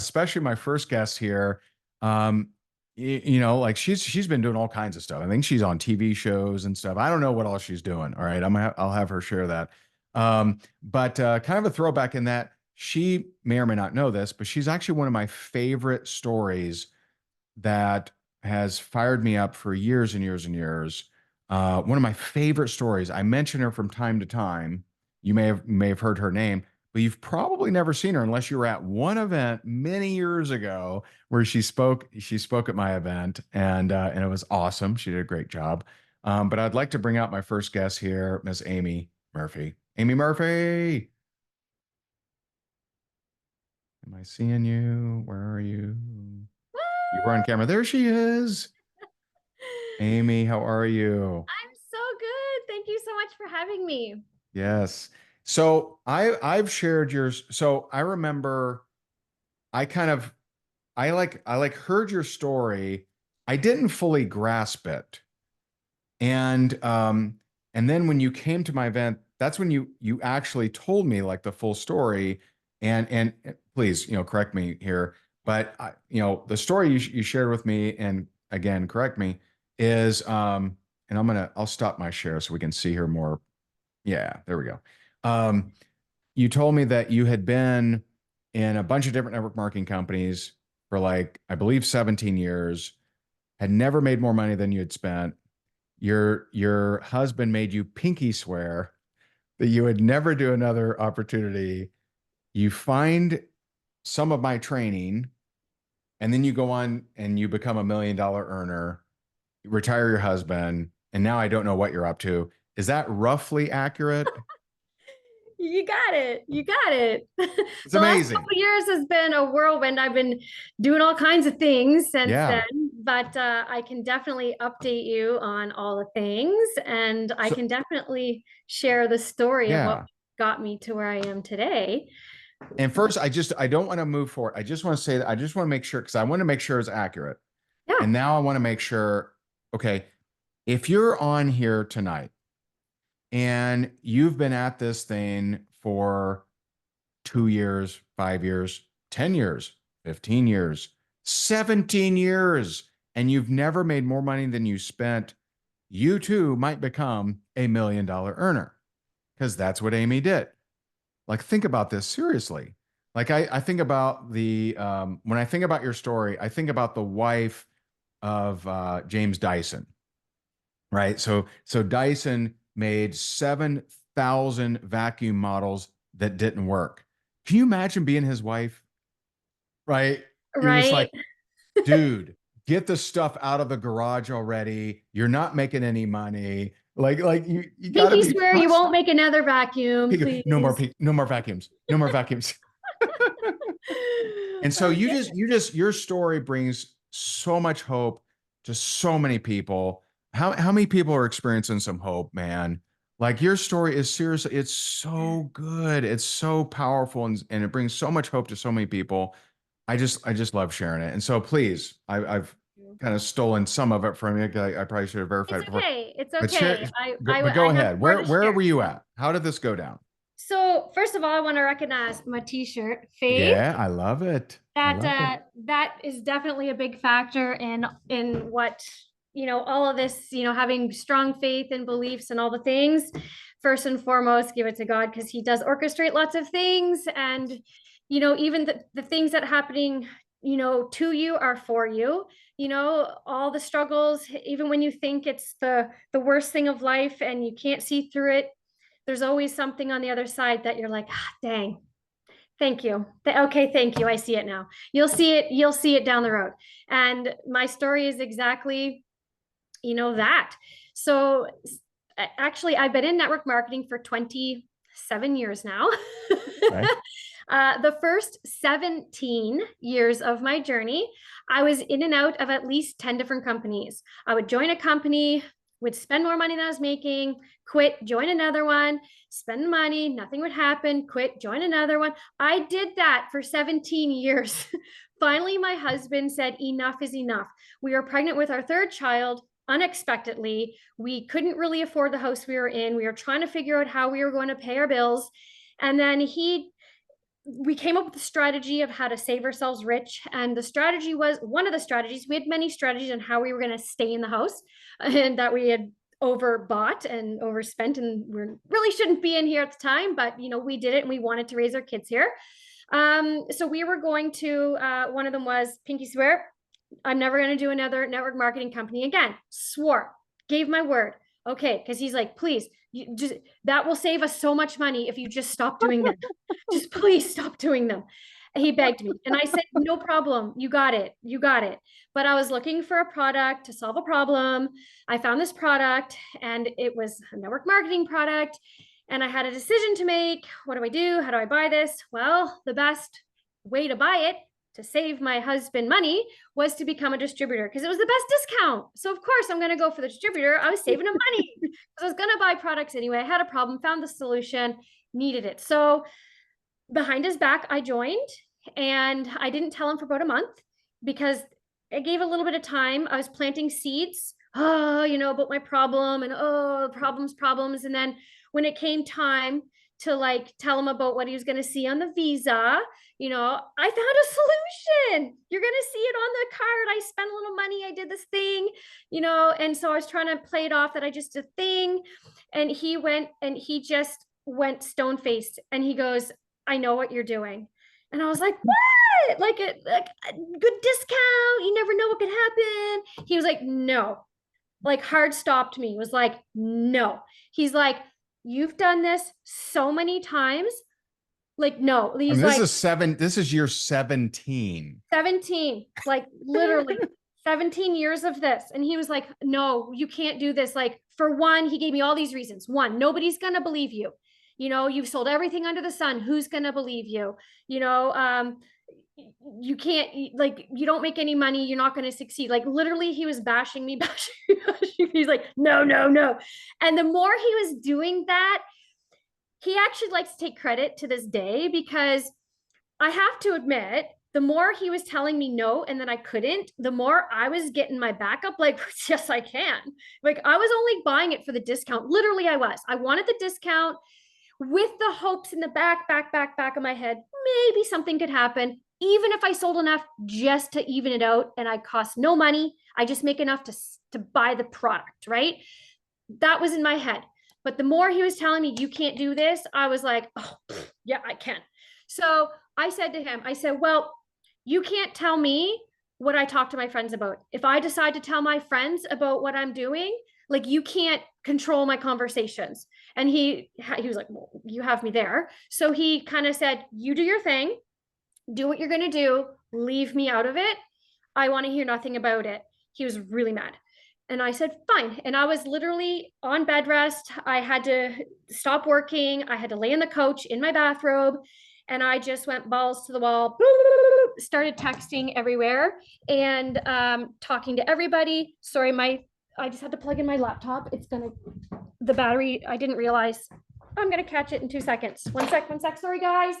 especially my first guest here. Like she's been doing all kinds of stuff. I think she's on TV shows and stuff. I don't know what else she's doing. All right, I'll have her share that. But kind of a throwback in that she may or may not know this, but she's actually one of my favorite stories that has fired me up for years and years and years. One of my favorite stories. I mention her from time to time. You may have heard her name, but you've probably never seen her unless you were at one event many years ago where she spoke. She spoke at my event, and it was awesome. She did a great job. But I'd like to bring out my first guest here, Miss Amy Murphy. Amy Murphy, am I seeing you? Where are you? You were on camera. There she is. Amy, how are you? I'm so good. Thank you so much for having me. Yes. So I've shared yours. So I remember I kind of I like heard your story. I didn't fully grasp it. And then when you came to my event, that's when you actually told me like the full story. And please, correct me here, but the story you shared with me, and again, correct me, is and I'll stop my share so we can see her more. Yeah, there we go. Um, you told me that you had been in a bunch of different network marketing companies for like, I believe 17 years, had never made more money than you had spent. Your husband made you pinky swear that you would never do another opportunity. You find some of my training, and then you go on and you become $1 million earner, retire your husband, and now I don't know what you're up to. Is that roughly accurate? You got it. You got it. It's The last couple amazing. of years has been a whirlwind. I've been doing all kinds of things since Yeah. then, but I can definitely update you on all the things, and I So can definitely share the story of what yeah. got me to where I am today. And first, I don't want to move forward. I just want to say that I just want to make sure because I want to make sure it's accurate. Yeah, And now I want to make sure, okay, if you're on here tonight and you've been at this thing for 2 years, 5 years, 10 years, 15 years, 17 years, and you've never made more money than you spent, you too might become $1 million earner because that's what Amy did. Like, think about this seriously. Like, I think about when I think about your story, I think about the wife of James Dyson, right? So Dyson made 7,000 vacuum models that didn't work. Can you imagine being his wife? Right? You're just like, right. dude, get the stuff out of the garage already. You're not making any money. Like you got to Pinky be swear you won't make another vacuum, no more please. no more vacuums. No more vacuums. And so Okay. your story brings so much hope to so many people. How many people are experiencing some hope, man? Like your story is seriously, it's so good. It's so powerful and it brings so much hope to so many people. I just love sharing it. And so please, I've kind of stolen some of it from you. I probably should have verified It's it before. okay. It's But share, okay. but I go have ahead. more Where to where were share. you at? How did this go down? So first of all, I want to recognize my t-shirt, Faith. Yeah, I love it. I That love it. that is definitely a big factor in what, all of this, having strong faith and beliefs and all the things. First and foremost, give it to God because he does orchestrate lots of things. And, even the things that happening, to you are for you. All the struggles, even when you think it's the worst thing of life and you can't see through it, there's always something on the other side that you're like, ah, dang, thank you. Okay, thank you. I see it now. You'll see it down the road. And my story is exactly, that. So actually, I've been in network marketing for 27 years now. Okay. The first 17 years of my journey, I was in and out of at least 10 different companies. I would join a company, would spend more money than I was making, quit, join another one, spend money, nothing would happen, quit, join another one. I did that for 17 years. Finally, my husband said, enough is enough. We were pregnant with our third child unexpectedly. We couldn't really afford the house we were in. We were trying to figure out how we were going to pay our bills. And then he we came up with a strategy of how to save ourselves rich. And the strategy was one of the strategies. We had many strategies on how we were going to stay in the house, and that we had overbought and overspent, and we really shouldn't be in here at the time, but we did it, and we wanted to raise our kids here. So we were going to, one of them was, pinky swear, I'm never going to do another network marketing company again. Swore, gave my word. Okay. Because he's like, please, you just, that will save us so much money if you just stop doing them. Just please stop doing them. He begged me. And I said, no problem. You got it. You got it. But I was looking for a product to solve a problem. I found this product, and it was a network marketing product. And I had a decision to make. What do I do? How do I buy this? Well, the best way to buy it to save my husband money was to become a distributor, because it was the best discount. So of course I'm going to go for the distributor. I was saving him money because I was going to buy products anyway. I had a problem, found the solution, needed it. So behind his back, I joined, and I didn't tell him for about a month because I gave a little bit of time. I was planting seeds, about my problem, and problems. And then when it came time to like tell him about what he was going to see on the visa, I found a solution. You're going to see it on the card. I spent a little money. I did this thing, and so I was trying to play it off that I just did a thing. And he just went stone faced, and he goes, I know what you're doing. And I was like, what? Like a good discount. You never know what could happen. He was like, no. Like hard stopped me. Was like, no. He's like, you've done this so many times. Like, no. He's this is year 17. 17, like literally 17 years of this. And he was like, no, you can't do this. Like, for one, he gave me all these reasons. One, nobody's going to believe you. You've sold everything under the sun. Who's going to believe you? You can't, like, you don't make any money. You're not going to succeed. Like literally he was bashing me. He's like, no, no, no. And the more he was doing that, he actually likes to take credit to this day, because I have to admit, the more he was telling me no and that I couldn't, the more I was getting my back up, like, yes, I can. Like, I was only buying it for the discount. Literally, I wanted the discount with the hopes in the back of my head, maybe something could happen. Even if I sold enough just to even it out and I cost no money, I just make enough to buy the product, right? That was in my head. But the more he was telling me, you can't do this, I was like, oh, yeah, I can. So I said to him, I said, well, you can't tell me what I talk to my friends about. If I decide to tell my friends about what I'm doing, like, you can't control my conversations. And he was like, well, you have me there. So he kind of said, you do your thing, do what you're going to do, leave me out of it. I want to hear nothing about it. He was really mad. And I said, fine. And I was literally on bed rest. I had to stop working. I had to lay in the couch in my bathrobe. And I just went balls to the wall, started texting everywhere and talking to everybody. Sorry, I just had to plug in my laptop. The battery, I didn't realize. I'm going to catch it in 2 seconds. One sec. Sorry, guys.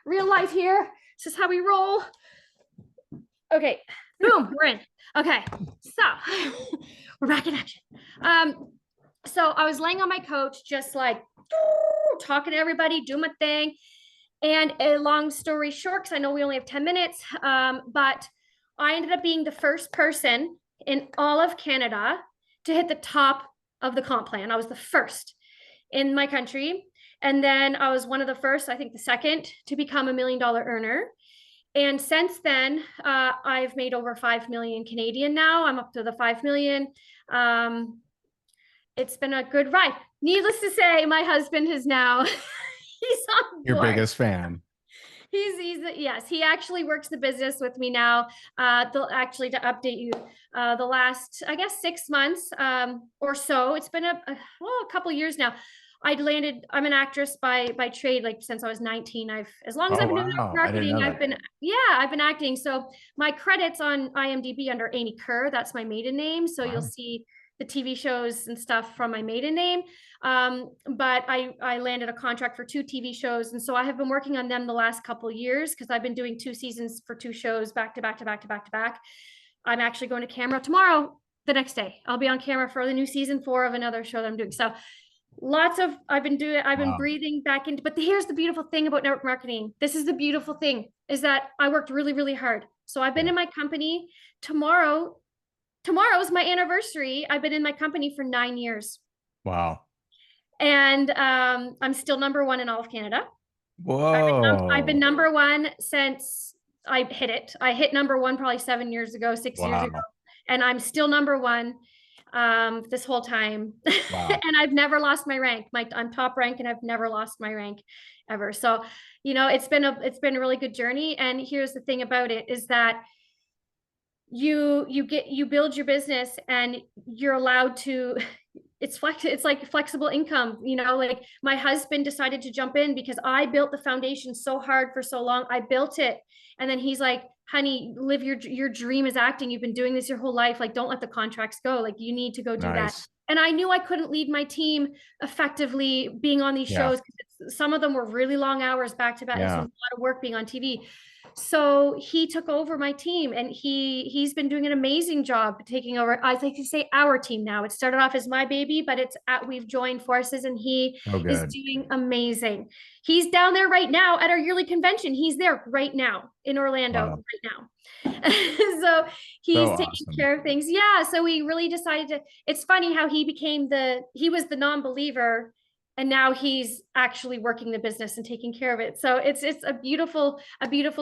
Real life here. This is how we roll. Okay. Boom, we're in. Okay. So we're back in action. So I was laying on my couch, just like talking to everybody, doing my thing. And a long story short, because I know we only have 10 minutes, but I ended up being the first person in all of Canada to hit the top of the comp plan. I was the first in my country. And then I was one of the first, I think the second, to become $1 million earner. And since then, I've made over 5 million Canadian now. I'm up to the 5 million. It's been a good ride. Needless to say, my husband is now, he's on board. Your biggest fan. Yes, he actually works the business with me now. Actually, to update you, the last, I guess, 6 months or so, it's been a couple years now. I'm an actress by trade, like since I was 19. As long as I've been doing marketing, I've been acting. So my credits on IMDb under Amy Kerr, that's my maiden name. So you'll see the TV shows and stuff from my maiden name. But I landed a contract for 2 TV shows. And so I have been working on them the last couple of years, because I've been doing 2 seasons for 2 shows back to back. I'm actually going to camera tomorrow, the next day. I'll be on camera for the new season 4 of another show that I'm doing. So I've been Wow. breathing back into, but here's the beautiful thing about network marketing. This is the beautiful thing is that I worked really, really hard. So I've been Yeah. in my company tomorrow. Tomorrow is my anniversary. I've been in my company for 9 years, Wow. and I'm still number one in all of Canada. I've been Whoa. number one since I hit it. I hit number one probably 7 years ago, 6 years ago, Wow. and I'm still number one this whole time. Wow. And I've never lost my rank. I'm top rank, and I've never lost my rank ever. So, it's been a really good journey. And here's the thing about it is that you build your business, and you're allowed to it's like flexible income, like my husband decided to jump in because I built the foundation so hard for so long. I built it, and then he's like, honey, live your dream is acting. You've been doing this your whole life. Like, don't let the contracts go. Like, you need to go do that. Nice. And I knew I couldn't lead my team effectively being on these Yeah. shows because some of them were really long hours back to back. This was Yeah. a lot of work being on TV. So he took over my team, and he's been doing an amazing job taking over. I like to say our team now. It started off as my baby, but we've joined forces, and he Oh, is good. doing amazing. He's down there right now at our yearly convention. He's there right now in Orlando Wow. right now. So So he's taking awesome. care of things. Yeah. So we really decided to, it's funny how he was the non-believer, and now he's actually working the business and taking care of it. So it's a beautiful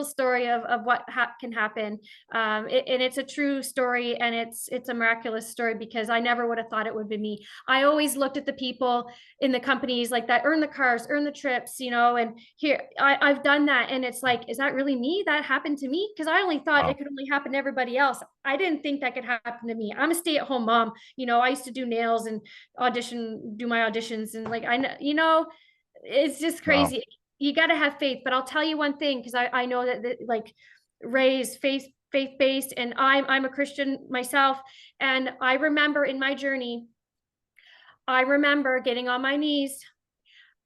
story of what can happen. And it's a true story, and it's a miraculous story because I never would have thought it would be me. I always looked at the people in the companies like that, earn the cars, earn the trips, and here I've done that. And it's like, is that really me? That happened to me? Because I only thought Wow. it could only happen to everybody else. I didn't think that could happen to me. I'm a stay-at-home mom. I used to do nails and do my auditions, and like I know, it's just Wow. crazy. You got to have faith. But I'll tell you one thing, because I know that like Ray is faith based, and I'm a Christian myself. And I remember in my journey, I remember getting on my knees,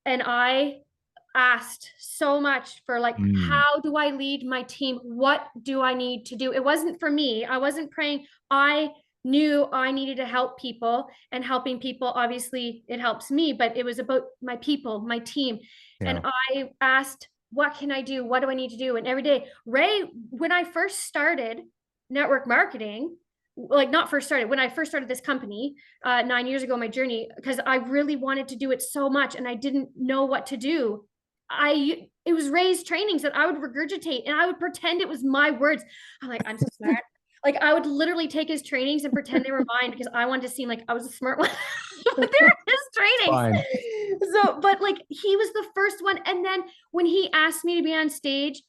and I asked so much for, like, Mm. how do I lead my team? What do I need to do? It wasn't for me. I wasn't praying. I knew I needed to help people, and helping people, obviously it helps me, but it was about my people, my team. And Yeah. I asked, what can I do? What do I need to do? And every day, Ray, when I first started network marketing, like not first started, when I first started this company 9 years ago, my journey, because I really wanted to do it so much and I didn't know what to do. It was Ray's trainings that I would regurgitate, and I would pretend it was my words. I'm like, I'm so smart. Like, I would literally take his trainings and pretend they were mine because I wanted to seem like I was a smart one. But they're his trainings. Fine. So, but like, he was the first one. And then when he asked me to be on stage,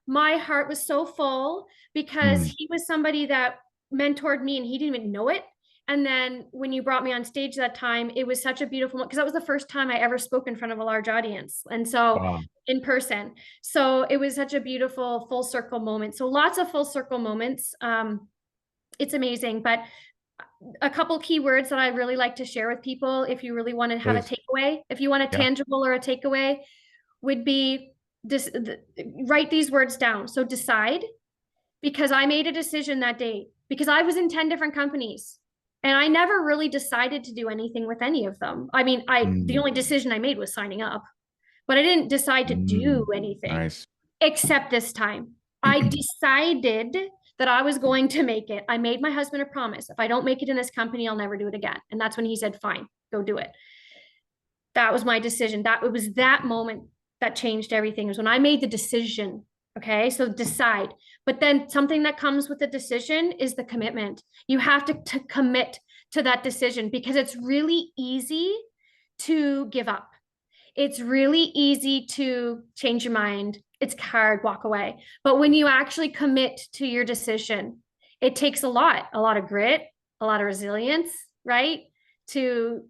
my heart was so full because Mm. he was somebody that mentored me and he didn't even know it. And then when you brought me on stage that time, it was such a beautiful, because that was the first time I ever spoke in front of a large audience. And so Wow. in person. So it was such a beautiful full circle moment. So lots of full circle moments. It's amazing. But a couple key words that I really like to share with people, if you really want to have a Please. takeaway, if you want a Yeah. tangible or a takeaway, would be this: write these words down. So decide, because I made a decision that day, because I was in 10 different companies and I never really decided to do anything with any of them. I mean, the Mm. only decision I made was signing up, but I didn't decide to do Mm. anything Nice. except this time. I decided that I was going to make it. I made my husband a promise. If I don't make it in this company, I'll never do it again. And that's when he said, fine, go do it. That was my decision. It was that moment that changed everything. It was when I made the decision. Okay. So decide. But then something that comes with the decision is the commitment. You have to commit to that decision, because it's really easy to give up. It's really easy to change your mind. It's hard, walk away. But when you actually commit to your decision, it takes a lot of grit, a lot of resilience, right? To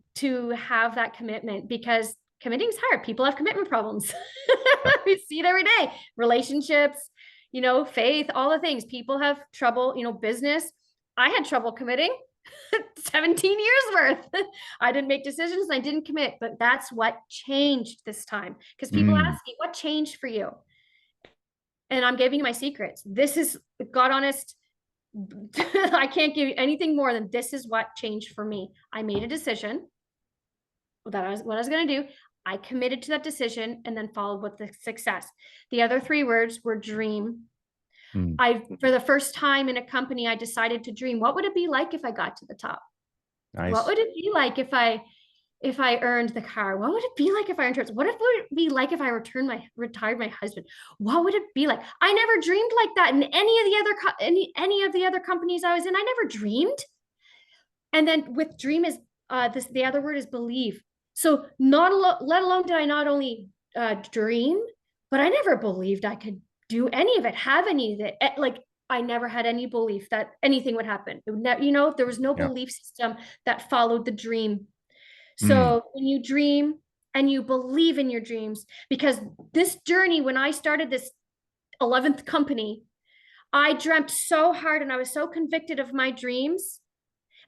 have that commitment, because committing is hard. People have commitment problems. Yeah. We see it every day. Relationships, faith, all the things. People have trouble, business. I had trouble committing. 17 years worth. I didn't make decisions and I didn't commit, but that's what changed this time. Because people Mm. ask me, what changed for you? And I'm giving you my secrets. This is, God honest, I can't give you anything more than this is what changed for me. I made a decision. what I was going to do. I committed to that decision and then followed with the success. The other three words were dream. Mm, For the first time in a company, I decided to dream. What would it be like if I got to the top? What nice. would it be like if I earned the car? What would it be like if I earned it? What would it be like if I retired my husband? What would it be like? I never dreamed like that in any of the other companies I was in. I never dreamed. And then with dream is the other word is believe. So let alone did I not only dream, but I never believed I could do any of it, have any of it. Like I never had any belief that anything would happen. It would there was no Yeah. belief system that followed the dream. Mm, So when you dream and you believe in your dreams, because this journey, when I started this 11th company, I dreamt so hard and I was so convicted of my dreams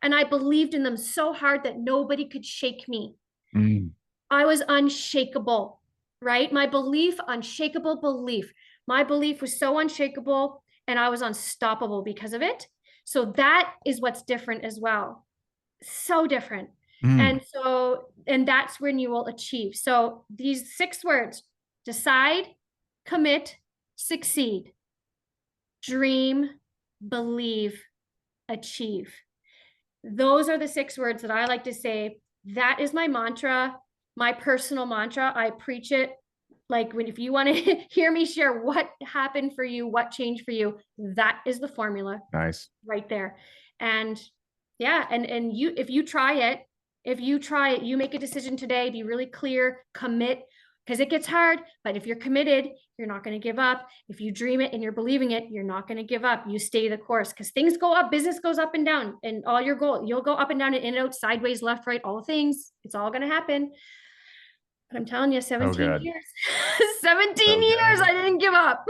and I believed in them so hard that nobody could shake me. mm, I was unshakable, right? My belief, unshakable belief. My belief was so unshakable and I was unstoppable because of it. So that is what's different as well. So different. mm, And that's when you will achieve. So these six words: decide, commit, succeed, dream, believe, achieve. Those are the six words that I like to say. That is my mantra, my personal mantra. I preach it. Like if you want to hear me share what happened for you, what changed for you, that is the formula nice. right there. And yeah, and you if you try it, you make a decision today, be really clear, commit, because it gets hard, but if you're committed, you're not going to give up. If you dream it and you're believing it, you're not going to give up. You stay the course because things go up, business goes up and down, and all your goal, you'll go up and down and in and out, sideways, left, right, all the things. It's all going to happen. But I'm telling you, So 17 good. years, 17 So years, good. I didn't give up.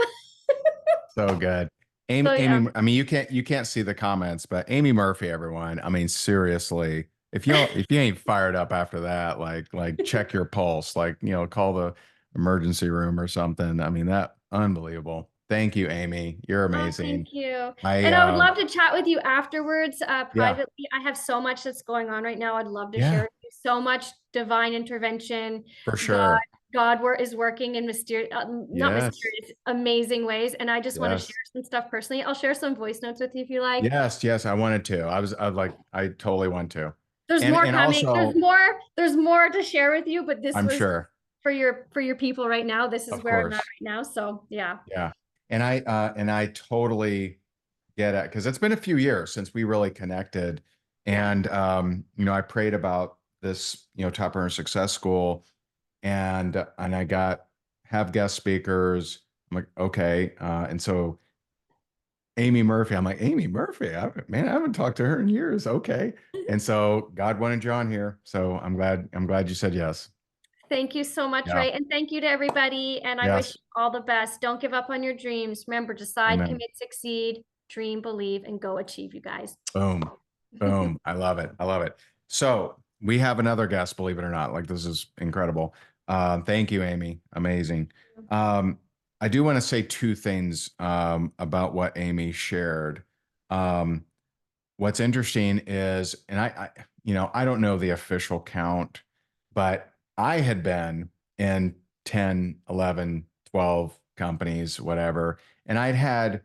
So good. Amy, So yeah. Amy, I mean, you can't see the comments, but Amy Murphy, everyone. I mean, seriously, if you ain't fired up after that, like check your pulse, like, call the emergency room or something. I mean, that unbelievable. Thank you, Amy. You're Oh, amazing. thank you. I And I would love to chat with you afterwards, yeah, privately. I have so much that's going on right now. I'd love to share yeah, with you. So much divine intervention. for God, sure. is working in not Yes. mysterious, amazing ways. And I just want to share Yes. some stuff personally. I'll share some voice notes with you if you like. Yes, yes, I wanted to. I was like, I totally want to. There's And more and coming. also, There's more to share with you, but this I'm was sure, for your people right now. This is of where I'm at course. right now. So yeah. Yeah. And I totally get it because it's been a few years since we really connected. Yeah. And I prayed about this, Top Earner Success School and I have guest speakers. I'm like, okay. And so Amy Murphy, I'm like, Amy Murphy, man, I haven't talked to her in years. Okay. And so God wanted you on here. So I'm glad you said yes. Thank you so much, Yeah. Ray. And thank you to everybody. And I wish Yes. you all the best. Don't give up on your dreams. Remember, decide, Amen. commit, succeed, dream, believe, and go achieve, you guys. Boom. Boom. I love it. I love it. So we have another guest, believe it or not. Like this is incredible. Thank you, Amy. Amazing. Um, I do want to say two things about what Amy shared. Um, what's interesting is, and I don't know the official count, but I had been in 10, 11, 12 companies, whatever, and I'd had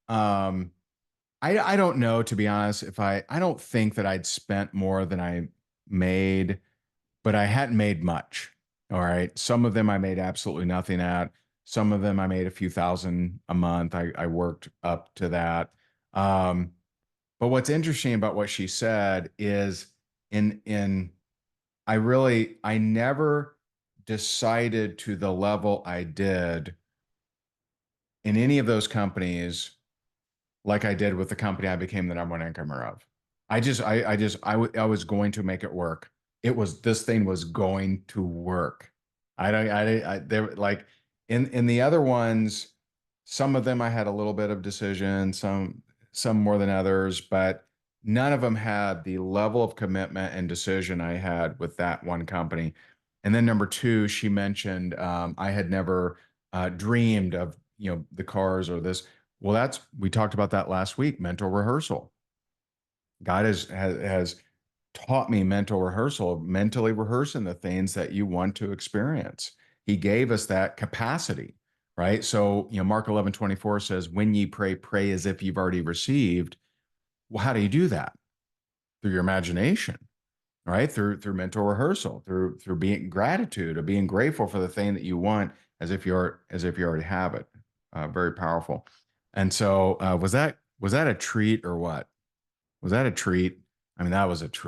I don't know, to be honest, if I don't think that I'd spent more than I made, but I hadn't made much. All right. Some of them I made absolutely nothing at. Some of them I made a few thousand a month. I worked up to that. Um, but what's interesting about what she said is in I never decided to the level I did in any of those companies like I did with the company I became the number one incomer of. I was going to make it work. This thing was going to work. I don't, I there like in the other ones, some of them I had a little bit of decision, some more than others, but none of them had the level of commitment and decision I had with that one company. And then number two, she mentioned I had never dreamed of the cars or this. Well, we talked about that last week, mental rehearsal. God has taught me mental rehearsal, mentally rehearsing the things that you want to experience. He gave us that capacity, right? So, Mark 11:24 says, when ye pray, pray as if you've already received. Well, how do you do that? Through your imagination, right? Through mental rehearsal, through being gratitude, of being grateful for the thing that you want as if you already have it. Very powerful. And so, was that a treat or what? Was that a treat? I mean, that was a treat.